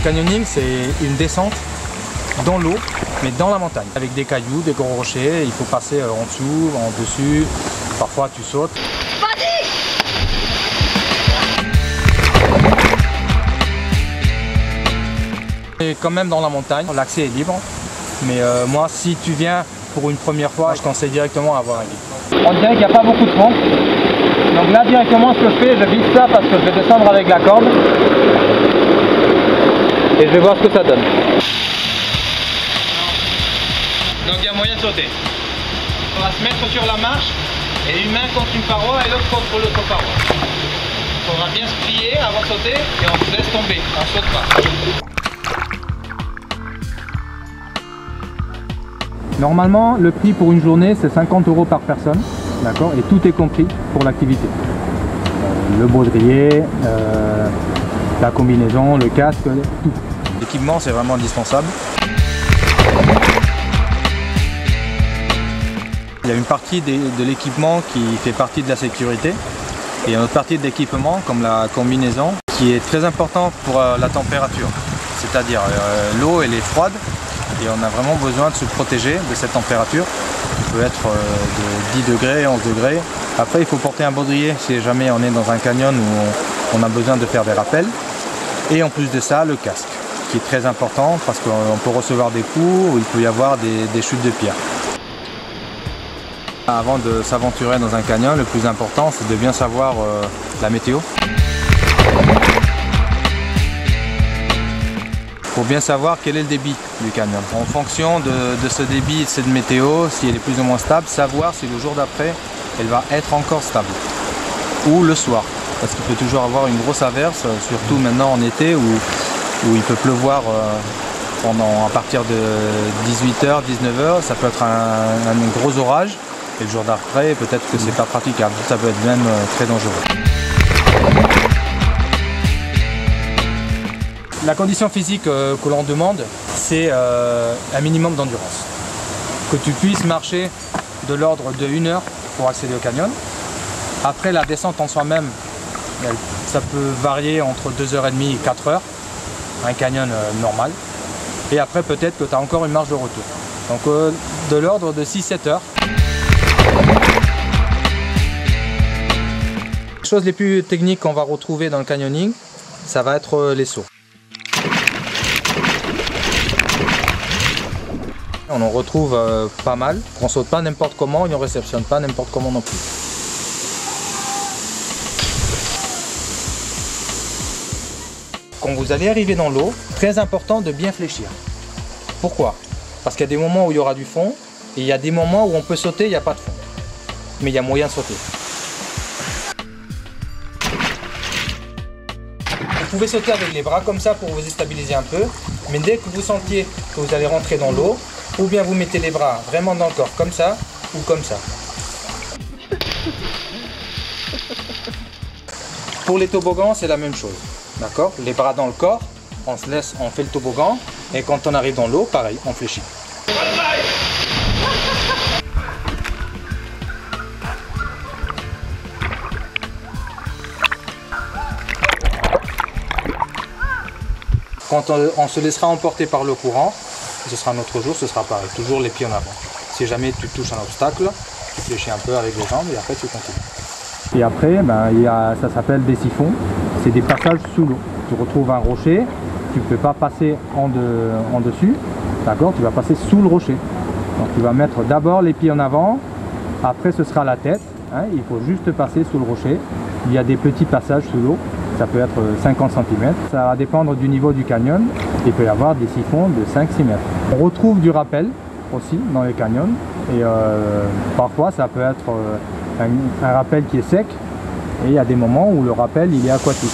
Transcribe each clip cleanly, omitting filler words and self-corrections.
canyoning, c'est une descente dans l'eau, mais dans la montagne, avec des cailloux, des gros rochers. Il faut passer en dessous, en dessus. Parfois, tu sautes. Et quand même dans la montagne, l'accès est libre. Mais moi, si tu viens pour une première fois, je conseille directement à avoir un guide. On dirait qu'il n'y a pas beaucoup de fond. Donc là, directement, ce que je fais, je vise ça parce que je vais descendre avec la corde. Et je vais voir ce que ça donne. Donc il y a moyen de sauter. On va se mettre sur la marche et une main contre une paroi et l'autre contre l'autre paroi. Il faudra bien se plier avant de sauter et on se laisse tomber, on ne saute pas. Normalement, le prix pour une journée, c'est 50 € par personne, d'accord, et tout est compris pour l'activité. Le baudrier, la combinaison, le casque, tout. L'équipement, c'est vraiment indispensable. Il y a une partie de l'équipement qui fait partie de la sécurité et une autre partie de l'équipement, comme la combinaison, qui est très important pour la température. C'est-à-dire l'eau, elle est froide. Et on a vraiment besoin de se protéger de cette température. Il peut être de 10 degrés, 11 degrés. Après, il faut porter un baudrier si jamais on est dans un canyon où on a besoin de faire des rappels. Et en plus de ça, le casque, qui est très important parce qu'on peut recevoir des coups ou il peut y avoir des chutes de pierre. Avant de s'aventurer dans un canyon, le plus important, c'est de bien savoir la météo. Il faut bien savoir quel est le débit du canyon. En fonction de ce débit et de cette météo, si elle est plus ou moins stable, savoir si le jour d'après, elle va être encore stable. Ou le soir, parce qu'il peut toujours avoir une grosse averse, surtout maintenant en été où il peut pleuvoir à partir de 18h, 19h, ça peut être un gros orage. Et le jour d'après, peut-être que c'est pas praticable, ça peut être même très dangereux. La condition physique que l'on demande, c'est un minimum d'endurance. Que tu puisses marcher de l'ordre de 1 heure pour accéder au canyon. Après, la descente en soi-même, ça peut varier entre 2h30 et 4 heures, un canyon normal. Et après, peut-être que tu as encore une marge de retour. Donc de l'ordre de 6-7 heures. Les choses les plus techniques qu'on va retrouver dans le canyoning, ça va être les sauts. On en retrouve pas mal. On saute pas n'importe comment, on ne réceptionne pas n'importe comment non plus. Quand vous allez arriver dans l'eau, très important de bien fléchir. Pourquoi? Parce qu'il y a des moments où il y aura du fond et il y a des moments où on peut sauter, il n'y a pas de fond. Mais il y a moyen de sauter. Vous pouvez sauter avec les bras comme ça pour vous stabiliser un peu, mais dès que vous sentiez que vous allez rentrer dans l'eau, ou bien vous mettez les bras vraiment dans le corps comme ça, ou comme ça. Pour les toboggans, c'est la même chose, d'accord? Les bras dans le corps, on se laisse, on fait le toboggan, et quand on arrive dans l'eau, pareil, on fléchit. Quand on se laissera emporter par le courant, ce sera un autre jour, ce sera pareil, toujours les pieds en avant. Si jamais tu touches un obstacle, tu fléchis un peu avec les jambes et après tu continues. Et après, ça s'appelle des siphons, c'est des passages sous l'eau. Tu retrouves un rocher, tu ne peux pas passer en dessus, d'accord, tu vas passer sous le rocher. Donc tu vas mettre d'abord les pieds en avant, après ce sera la tête, hein, il faut juste passer sous le rocher. Il y a des petits passages sous l'eau. Ça peut être 50 cm, ça va dépendre du niveau du canyon. Il peut y avoir des siphons de 5-6 mètres. On retrouve du rappel aussi dans les canyons et parfois ça peut être un rappel qui est sec et il y a des moments où le rappel il est aquatique.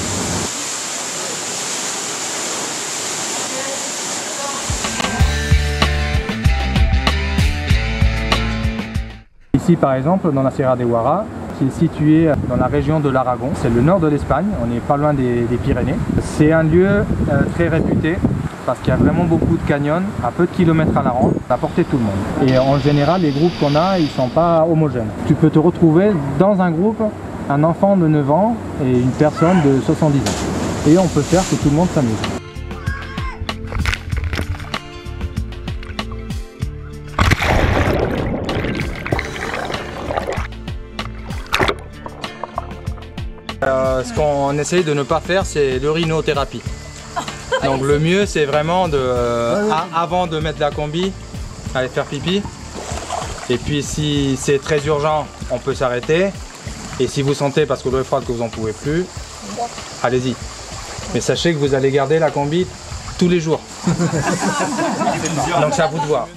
Ici par exemple dans la Sierra de Huara, qui est situé dans la région de l'Aragon. C'est le nord de l'Espagne, on n'est pas loin des Pyrénées. C'est un lieu très réputé parce qu'il y a vraiment beaucoup de canyons, à peu de kilomètres à la ronde, à portée de tout le monde. Et en général, les groupes qu'on a, ils ne sont pas homogènes. Tu peux te retrouver dans un groupe, un enfant de 9 ans et une personne de 70 ans. Et on peut faire que tout le monde s'amuse. ce qu'on essaye de ne pas faire, c'est l'urinothérapie. Donc le mieux, c'est vraiment avant de mettre la combi, aller faire pipi. Et puis si c'est très urgent, on peut s'arrêter. Et si vous sentez, parce que l'eau est froide, que vous n'en pouvez plus, allez-y. Mais sachez que vous allez garder la combi tous les jours. Donc c'est à vous de voir.